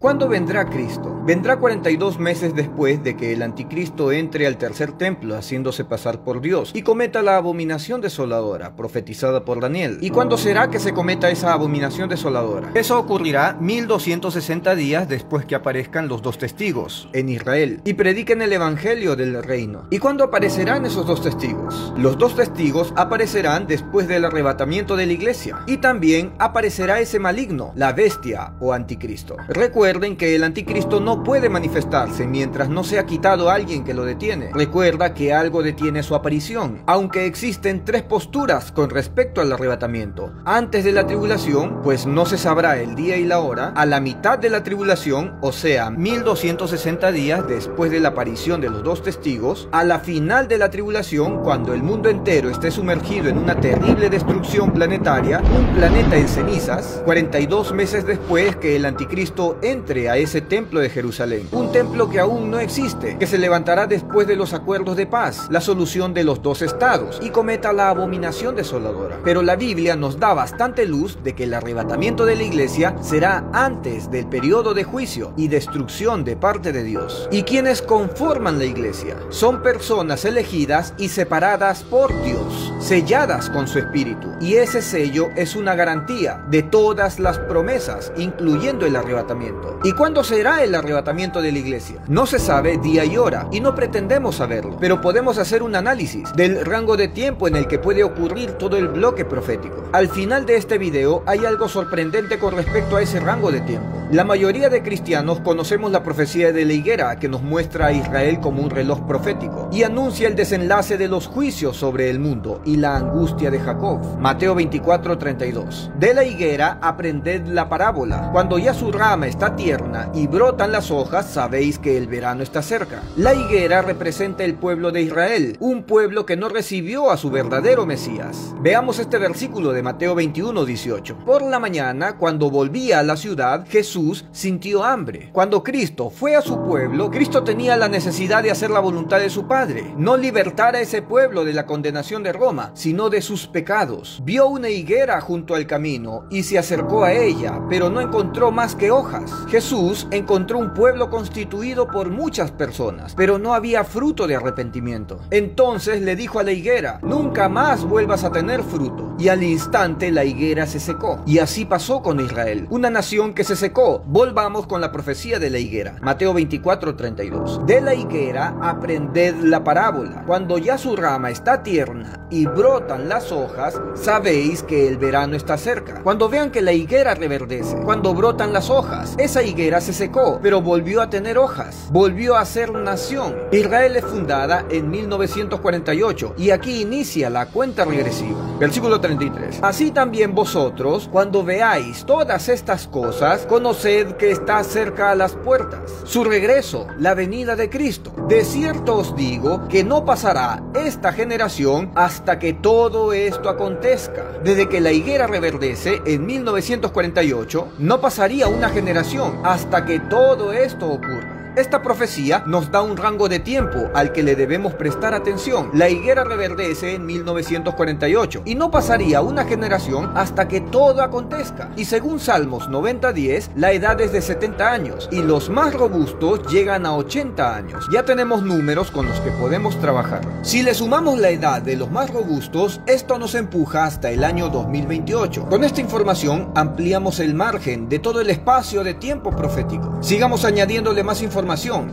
¿Cuándo vendrá Cristo? Vendrá 42 meses después de que el anticristo entre al tercer templo haciéndose pasar por Dios y cometa la abominación desoladora profetizada por Daniel. ¿Y cuándo será que se cometa esa abominación desoladora? Eso ocurrirá 1260 días después que aparezcan los dos testigos en Israel y prediquen el evangelio del reino. ¿Y cuándo aparecerán esos dos testigos? Los dos testigos aparecerán después del arrebatamiento de la iglesia y también aparecerá ese maligno, la bestia o anticristo. Recuerden que el anticristo no puede manifestarse mientras no sea quitado alguien que lo detiene. Recuerda que algo detiene su aparición, aunque existen tres posturas con respecto al arrebatamiento. Antes de la tribulación, pues no se sabrá el día y la hora. A la mitad de la tribulación, o sea, 1260 días después de la aparición de los dos testigos. A la final de la tribulación, cuando el mundo entero esté sumergido en una terrible destrucción planetaria, un planeta en cenizas, 42 meses después que el anticristo entre a ese templo de Jerusalén, un templo que aún no existe, que se levantará después de los acuerdos de paz, la solución de los dos estados, y cometa la abominación desoladora. Pero la Biblia nos da bastante luz de que el arrebatamiento de la iglesia será antes del periodo de juicio y destrucción de parte de Dios. ¿Y quienes conforman la iglesia? Son personas elegidas y separadas por Dios, selladas con su espíritu, y ese sello es una garantía de todas las promesas, incluyendo el arrebatamiento. ¿Y cuándo será el arrebatamiento de la iglesia? No se sabe día y hora, y no pretendemos saberlo, pero podemos hacer un análisis del rango de tiempo en el que puede ocurrir todo el bloque profético. Al final de este video hay algo sorprendente con respecto a ese rango de tiempo. La mayoría de cristianos conocemos la profecía de la higuera, que nos muestra a Israel como un reloj profético y anuncia el desenlace de los juicios sobre el mundo y la angustia de Jacob. Mateo 24:32. De la higuera aprended la parábola. Cuando ya su rama está tierna y brotan las hojas, sabéis que el verano está cerca. La higuera representa el pueblo de Israel, un pueblo que no recibió a su verdadero Mesías. Veamos este versículo de Mateo 21:18. Por la mañana, cuando volvía a la ciudad, Jesús sintió hambre. Cuando Cristo fue a su pueblo, Cristo tenía la necesidad de hacer la voluntad de su Padre, no libertar a ese pueblo de la condenación de Roma, sino de sus pecados. Vio una higuera junto al camino y se acercó a ella, pero no encontró más que hojas. Jesús encontró un pueblo constituido por muchas personas, pero no había fruto de arrepentimiento. Entonces le dijo a la higuera: nunca más vuelvas a tener fruto. Y al instante la higuera se secó. Y así pasó con Israel, una nación que se secó. Volvamos con la profecía de la higuera. Mateo 24:32. De la higuera aprended la parábola. Cuando ya su rama está tierna y brotan las hojas, sabéis que el verano está cerca. Cuando vean que la higuera reverdece, cuando brotan las hojas, esa higuera se secó, pero volvió a tener hojas, volvió a ser nación. Israel es fundada en 1948 y aquí inicia la cuenta regresiva. Versículo 33. Así también vosotros, cuando veáis todas estas cosas, conoced que está cerca a las puertas su regreso, la venida de Cristo. De cierto os digo que no pasará esta generación hasta que todo esto acontezca. Desde que la higuera reverdece en 1948, no pasaría una generación hasta que todo esto ocurra. Esta profecía nos da un rango de tiempo al que le debemos prestar atención. La higuera reverdece en 1948 y no pasaría una generación hasta que todo acontezca. Y según Salmos 90:10, la edad es de 70 años y los más robustos llegan a 80 años. Ya tenemos números con los que podemos trabajar. Si le sumamos la edad de los más robustos, esto nos empuja hasta el año 2028. Con esta información ampliamos el margen de todo el espacio de tiempo profético. Sigamos añadiéndole más información.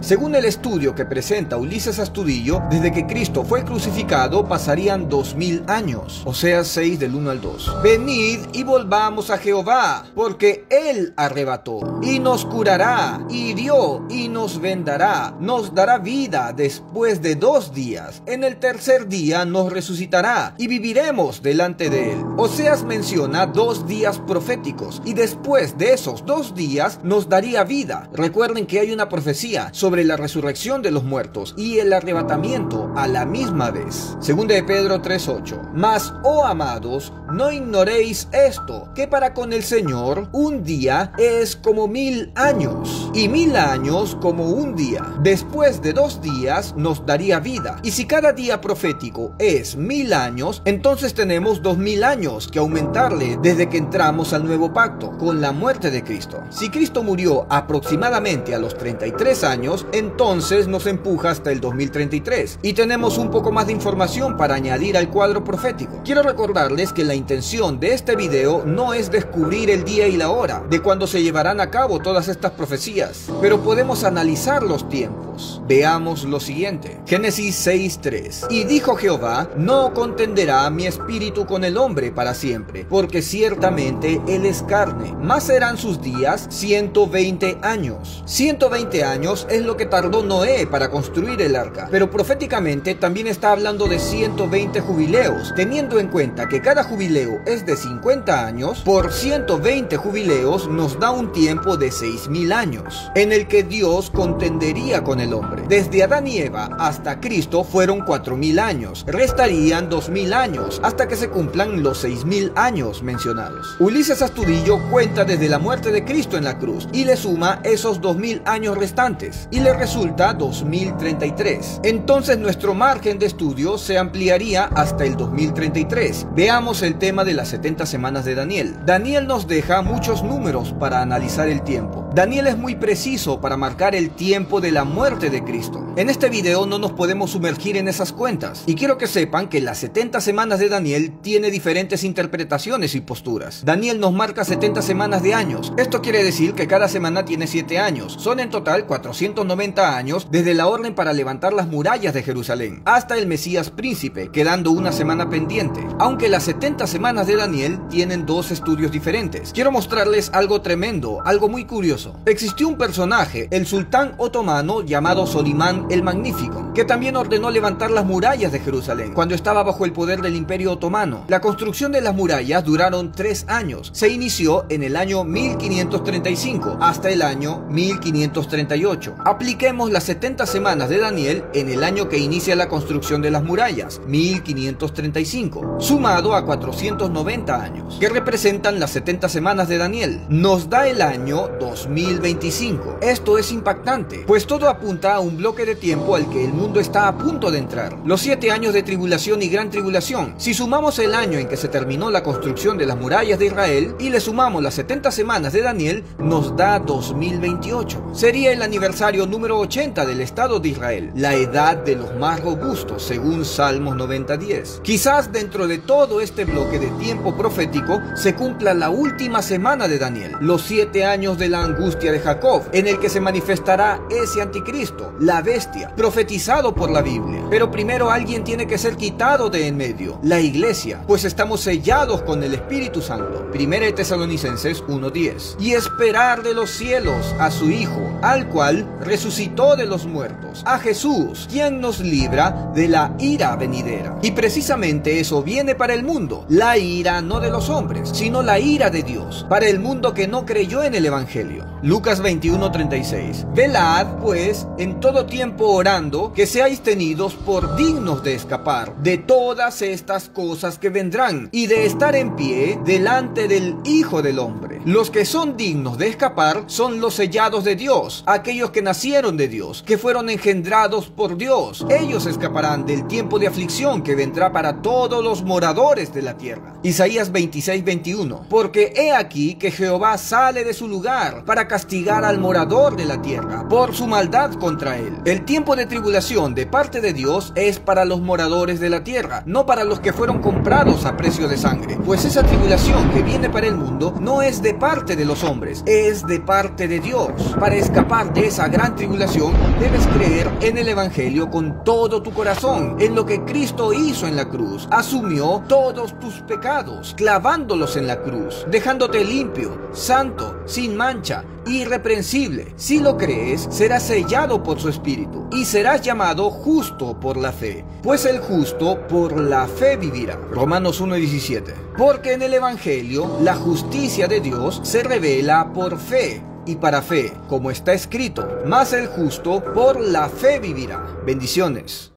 Según el estudio que presenta Ulises Astudillo, desde que Cristo fue crucificado pasarían 2000 años, o sea 6 del 1 al 2. Venid y volvamos a Jehová, porque Él arrebató y nos curará, hirió y nos vendará, nos dará vida después de 2 días. En el tercer día nos resucitará y viviremos delante de Él. Oseas menciona 2 días proféticos y después de esos 2 días nos daría vida. Recuerden que hay una profecía profecía sobre la resurrección de los muertos y el arrebatamiento a la misma vez. Segunda de Pedro 3:8. Mas, oh amados, no ignoréis esto, que para con el Señor un día es como 1000 años, y 1000 años como un día. Después de 2 días nos daría vida. Y si cada día profético es 1000 años, entonces tenemos 2000 años que aumentarle desde que entramos al nuevo pacto, con la muerte de Cristo. Si Cristo murió aproximadamente a los 33 años, entonces nos empuja hasta el 2033. Y tenemos un poco más de información para añadir al cuadro profético. Quiero recordarles que la intención de este video no es descubrir el día y la hora de cuando se llevarán a cabo todas estas profecías, pero podemos analizar los tiempos. Veamos lo siguiente. Génesis 6:3. Y dijo Jehová: no contenderá mi espíritu con el hombre para siempre, porque ciertamente él es carne, mas serán sus días 120 años. 120 años es lo que tardó Noé para construir el arca, pero proféticamente también está hablando de 120 jubileos, teniendo en cuenta que cada jubileo es de 50 años, por 120 jubileos nos da un tiempo de 6000 años, en el que Dios contendería con el hombre. Desde Adán y Eva hasta Cristo fueron 4000 años, restarían 2000 años, hasta que se cumplan los 6000 años mencionados. Ulises Astudillo cuenta desde la muerte de Cristo en la cruz, y le suma esos 2000 años restantes, y le resulta 2033. Entonces nuestro margen de estudio se ampliaría hasta el 2033. Veamos el tema de las 70 semanas de Daniel. Daniel nos deja muchos números para analizar el tiempo. Daniel es muy preciso para marcar el tiempo de la muerte de Cristo. En este video no nos podemos sumergir en esas cuentas, y quiero que sepan que las 70 semanas de Daniel tiene diferentes interpretaciones y posturas. Daniel nos marca 70 semanas de años. Esto quiere decir que cada semana tiene 7 años. Son en total 490 años desde la orden para levantar las murallas de Jerusalén hasta el Mesías príncipe, quedando una semana pendiente. Aunque las 70 semanas de Daniel tienen 2 estudios diferentes. Quiero mostrarles algo tremendo, algo muy curioso. Existió un personaje, el sultán otomano llamado Solimán el Magnífico, que también ordenó levantar las murallas de Jerusalén cuando estaba bajo el poder del Imperio Otomano. La construcción de las murallas duraron 3 años. Se inició en el año 1535 hasta el año 1538. Apliquemos las 70 semanas de Daniel en el año que inicia la construcción de las murallas, 1535, sumado a 490 años, que representan las 70 semanas de Daniel. Nos da el año 2025. Esto es impactante, pues todo apunta a un bloque de tiempo al que el mundo está a punto de entrar. Los 7 años de tribulación y gran tribulación. Si sumamos el año en que se terminó la construcción de las murallas de Israel y le sumamos las 70 semanas de Daniel, nos da 2028. Sería el aniversario número 80 del Estado de Israel, la edad de los más robustos, según Salmos 90:10. Quizás dentro de todo este bloque de tiempo profético se cumpla la última semana de Daniel, los 7 años de la angustia de Jacob, en el que se manifestará ese anticristo, la bestia, profetizado por la Biblia. Pero primero alguien tiene que ser quitado de en medio, la iglesia, pues estamos sellados con el Espíritu Santo. Primera de Tesalonicenses 1:10. Y esperar de los cielos a su Hijo, al cual resucitó de los muertos, a Jesús, quien nos libra de la ira venidera. Y precisamente eso viene para el mundo, la ira no de los hombres, sino la ira de Dios, para el mundo que no creyó en el Evangelio. Lucas 21:36. Velad, pues, en todo tiempo orando, que seáis tenidos por dignos de escapar de todas estas cosas que vendrán, y de estar en pie delante del Hijo del Hombre. Los que son dignos de escapar son los sellados de Dios, aquellos que nacieron de Dios, que fueron engendrados por Dios. Ellos escaparán del tiempo de aflicción que vendrá para todos los moradores de la tierra. Isaías 26:21. Porque he aquí que Jehová sale de su lugar para castigar al morador de la tierra por su maldad contra él. El tiempo de tribulación de parte de Dios es para los moradores de la tierra, no para los que fueron comprados a precio de sangre, pues esa tribulación que viene para el mundo no es de parte de los hombres, es de parte de Dios. Para escapar de esa gran tribulación debes creer en el Evangelio con todo tu corazón, en lo que Cristo hizo en la cruz. Asumió todos tus pecados, clavándolos en la cruz, dejándote limpio, santo, sin mancha, irreprensible. Si lo crees, serás sellado por su Espíritu y serás llamado justo por la fe, pues el justo por la fe vivirá. Romanos 1:17. Porque en el Evangelio la justicia de Dios se revela por fe y para fe, como está escrito, mas el justo por la fe vivirá. Bendiciones.